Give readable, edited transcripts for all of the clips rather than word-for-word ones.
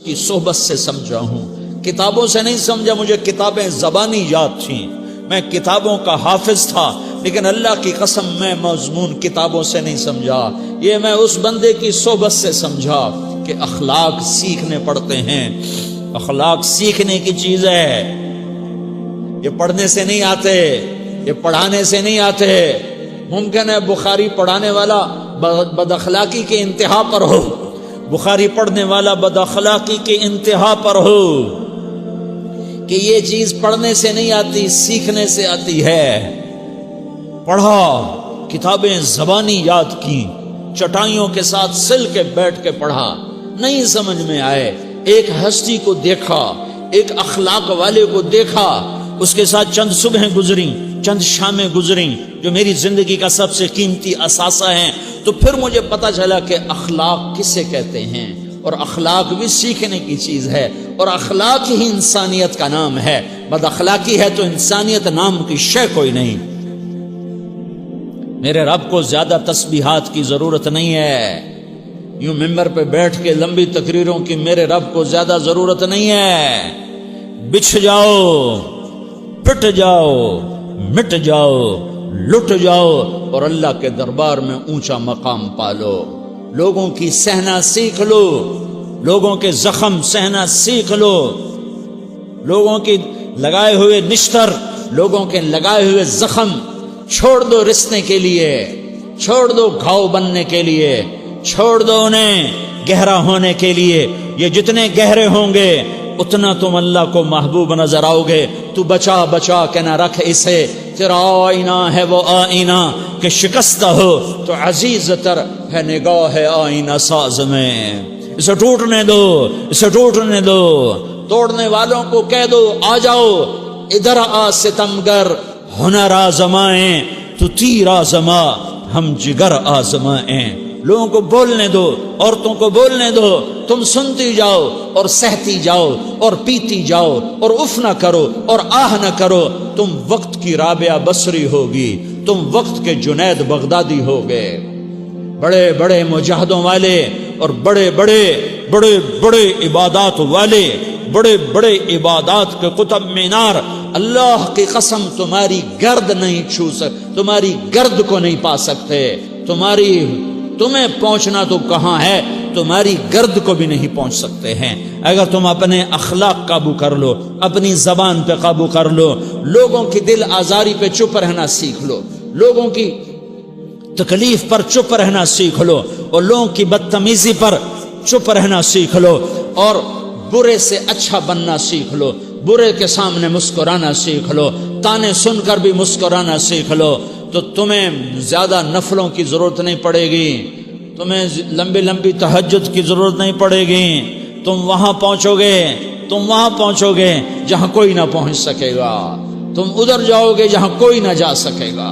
کی صحبت سے سمجھا ہوں، کتابوں سے نہیں سمجھا۔ مجھے کتابیں زبانی یاد تھیں، میں کتابوں کا حافظ تھا، لیکن اللہ کی قسم میں مضمون کتابوں سے نہیں سمجھا۔ یہ میں اس بندے کی صحبت سے سمجھا کہ اخلاق سیکھنے پڑتے ہیں۔ اخلاق سیکھنے کی چیز ہے، یہ پڑھنے سے نہیں آتے، یہ پڑھانے سے نہیں آتے۔ ممکن ہے بخاری پڑھانے والا بد اخلاقی کے انتہا پر ہو، بخاری پڑھنے والا بد اخلاقی کے انتہا پر ہو، کہ یہ چیز پڑھنے سے نہیں آتی، سیکھنے سے آتی ہے۔ پڑھا، کتابیں زبانی یاد کی، چٹائیوں کے ساتھ سل کے بیٹھ کے پڑھا، نہیں سمجھ میں آئے، ایک ہستی کو دیکھا، ایک اخلاق والے کو دیکھا، اس کے ساتھ چند صبحیں گزریں، چند شامیں گزریں جو میری زندگی کا سب سے قیمتی اثاثہ ہیں، تو پھر مجھے پتا چلا کہ اخلاق کسے کہتے ہیں، اور اخلاق بھی سیکھنے کی چیز ہے، اور اخلاق ہی انسانیت کا نام ہے۔ بد اخلاقی ہے تو انسانیت نام کی شے کوئی نہیں۔ میرے رب کو زیادہ تسبیحات کی ضرورت نہیں ہے، یوں ممبر پہ بیٹھ کے لمبی تقریروں کی میرے رب کو زیادہ ضرورت نہیں ہے۔ بچھ جاؤ، پٹ جاؤ، مٹ جاؤ، لٹ جاؤ، اور اللہ کے دربار میں اونچا مقام پالو۔ لوگوں کی سہنا سیکھ لو، لوگوں کے زخم سہنا سیکھ لو، لوگوں کی لگائے ہوئے نشتر، لوگوں کے لگائے ہوئے زخم چھوڑ دو رسنے کے لیے، چھوڑ دو گھاؤ بننے کے لیے، چھوڑ دو انہیں گہرا ہونے کے لیے۔ یہ جتنے گہرے ہوں گے اتنا تم اللہ کو محبوب نظر آؤ گے۔ تو بچا بچا کے نہ رکھ اسے، تیرا آئینہ ہے وہ آئینہ کہ شکستہ ہو تو عزیز تر ہے نگاہ آئینہ ساز میں۔ اسے ٹوٹنے دو، اسے ٹوٹنے دو۔ توڑنے والوں کو کہہ دو آ جاؤ ادھر آ ستمگر، ہنر آزمائیں تو تیر آزما، ہم جگر آزمائیں۔ لوگوں کو بولنے دو، عورتوں کو بولنے دو، تم سنتی جاؤ اور سہتی جاؤ اور پیتی جاؤ اور اف نہ کرو اور آہ نہ کرو۔ تم وقت کی رابعہ بصری ہوگی، تم وقت کے جنید بغدادی ہوگے۔ بڑے بڑے مجاہدوں والے اور بڑے بڑے بڑے بڑے عبادات والے، بڑے بڑے عبادات کے قطب مینار، اللہ کی قسم تمہاری گرد نہیں چھو سکتے، تمہاری گرد کو نہیں پا سکتے۔ تمہیں پہنچنا تو کہاں ہے، تمہاری گرد کو بھی نہیں پہنچ سکتے ہیں۔ اگر تم اپنے اخلاق قابو کر لو، اپنی زبان پہ قابو کر لو، لوگوں کی دل آزاری پہ چپ رہنا سیکھ لو، لوگوں کی تکلیف پر چپ رہنا سیکھ لو، اور لوگوں کی بدتمیزی پر چپ رہنا سیکھ لو، اور برے سے اچھا بننا سیکھ لو، برے کے سامنے مسکرانا سیکھ لو، تانے سن کر بھی مسکرانا سیکھ لو، تو تمہیں زیادہ نفلوں کی ضرورت نہیں پڑے گی، تمہیں لمبی لمبی تہجد کی ضرورت نہیں پڑے گی۔ تم وہاں پہنچو گے، تم وہاں پہنچو گے جہاں کوئی نہ پہنچ سکے گا، تم ادھر جاؤ گے جہاں کوئی نہ جا سکے گا،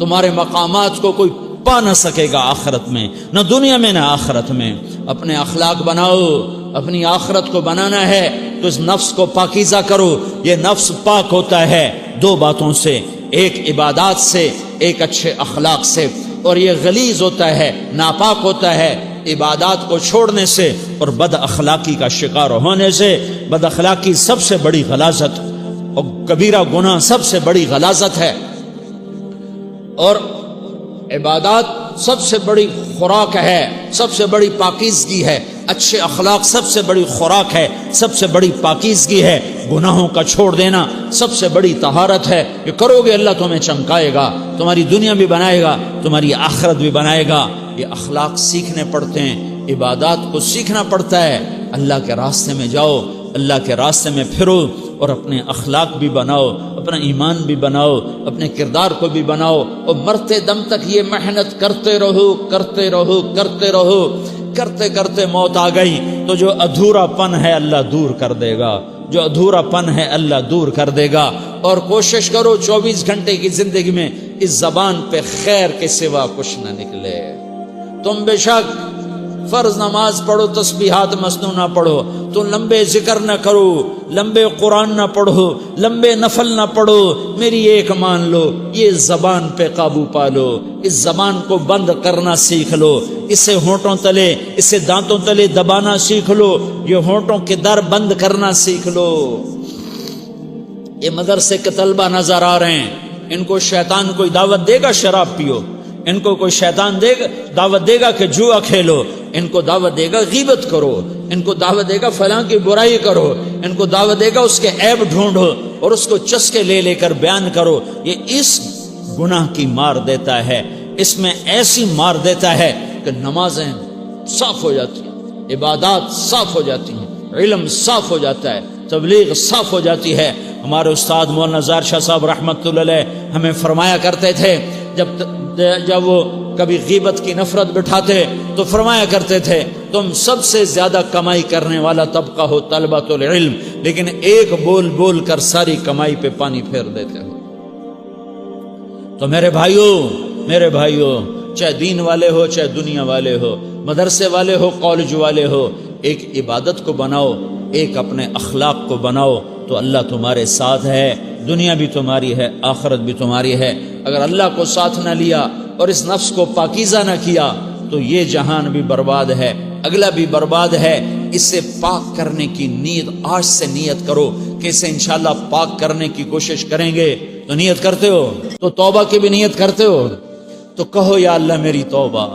تمہارے مقامات کو کوئی پا نہ سکے گا آخرت میں، نہ دنیا میں نہ آخرت میں۔ اپنے اخلاق بناؤ، اپنی آخرت کو بنانا ہے تو اس نفس کو پاکیزہ کرو۔ یہ نفس پاک ہوتا ہے دو باتوں سے، ایک عبادات سے، ایک اچھے اخلاق سے، اور یہ غلیظ ہوتا ہے، ناپاک ہوتا ہے عبادات کو چھوڑنے سے اور بد اخلاقی کا شکار ہونے سے۔ بد اخلاقی سب سے بڑی غلاظت اور کبیرہ گناہ سب سے بڑی غلاظت ہے، اور عبادات سب سے بڑی خوراک ہے، سب سے بڑی پاکیزگی ہے۔ اچھے اخلاق سب سے بڑی خوراک ہے، سب سے بڑی پاکیزگی ہے۔ گناہوں کا چھوڑ دینا سب سے بڑی طہارت ہے۔ یہ کرو گے اللہ تمہیں چمکائے گا، تمہاری دنیا بھی بنائے گا، تمہاری آخرت بھی بنائے گا۔ یہ اخلاق سیکھنے پڑتے ہیں، عبادات کو سیکھنا پڑتا ہے۔ اللہ کے راستے میں جاؤ، اللہ کے راستے میں پھرو، اور اپنے اخلاق بھی بناؤ، اپنا ایمان بھی بناؤ، اپنے کردار کو بھی بناؤ، اور مرتے دم تک یہ محنت کرتے رہو، کرتے رہو، کرتے رہو۔ کرتے کرتے موت آ گئی تو جو ادھورا پن ہے اللہ دور کر دے گا، جو ادھورا پن ہے اللہ دور کر دے گا۔ اور کوشش کرو 24 گھنٹے کی زندگی میں اس زبان پہ خیر کے سوا کچھ نہ نکلے۔ تم بے شک فرض نماز پڑھو تسبیحات مسنونہ پڑھو، تو لمبے ذکر نہ کرو، لمبے قرآن نہ پڑھو، لمبے نفل نہ پڑھو، میری ایک مان لو، یہ زبان پہ قابو پالو، اس زبان کو بند کرنا سیکھ لو، اسے ہونٹوں تلے، اسے دانتوں تلے دبانا سیکھ لو، یہ ہونٹوں کے در بند کرنا سیکھ لو۔ یہ مدرسے کے طلبہ نظر آ رہے ہیں، ان کو شیطان کوئی دعوت دے گا شراب پیو، ان کو کوئی شیطان دعوت دے گا کہ جوا کھیلو، ان کو دعوت دے گا غیبت کرو، ان کو دعوت دے گا فلاں کی برائی کرو، ان کو دعوت دے گا اس کے عیب ڈھونڈو اور اس کو چسکے لے لے کر بیان کرو۔ یہ اس گناہ کی مار دیتا ہے، اس میں ایسی مار دیتا ہے کہ نمازیں صاف ہو جاتی ہیں، عبادات صاف ہو جاتی ہیں، علم صاف ہو جاتا ہے، تبلیغ صاف ہو جاتی ہے۔ ہمارے استاد مولانا زار شاہ صاحب رحمۃ اللہ علیہ ہمیں فرمایا کرتے تھے، جب وہ کبھی غیبت کی نفرت بٹھاتے تو فرمایا کرتے تھے تم سب سے زیادہ کمائی کرنے والا طبقہ ہو طلبۃ العلم، لیکن ایک بول بول کر ساری کمائی پہ پانی پھیر دیتے ہو۔ تو میرے بھائیوں چاہے دین والے ہو چاہے دنیا والے ہو، مدرسے والے ہو کالج والے ہو، ایک عبادت کو بناؤ، ایک اپنے اخلاق کو بناؤ، تو اللہ تمہارے ساتھ ہے، دنیا بھی تمہاری ہے، آخرت بھی تمہاری ہے۔ اگر اللہ کو ساتھ نہ لیا اور اس نفس کو پاکیزہ نہ کیا تو یہ جہان بھی برباد ہے، اگلا بھی برباد ہے۔ اسے پاک کرنے کی نیت آج سے نیت کرو کہ اسے انشاءاللہ پاک کرنے کی کوشش کریں گے۔ تو نیت کرتے ہو تو توبہ کی بھی نیت کرتے ہو، تو کہو یا اللہ میری توبہ،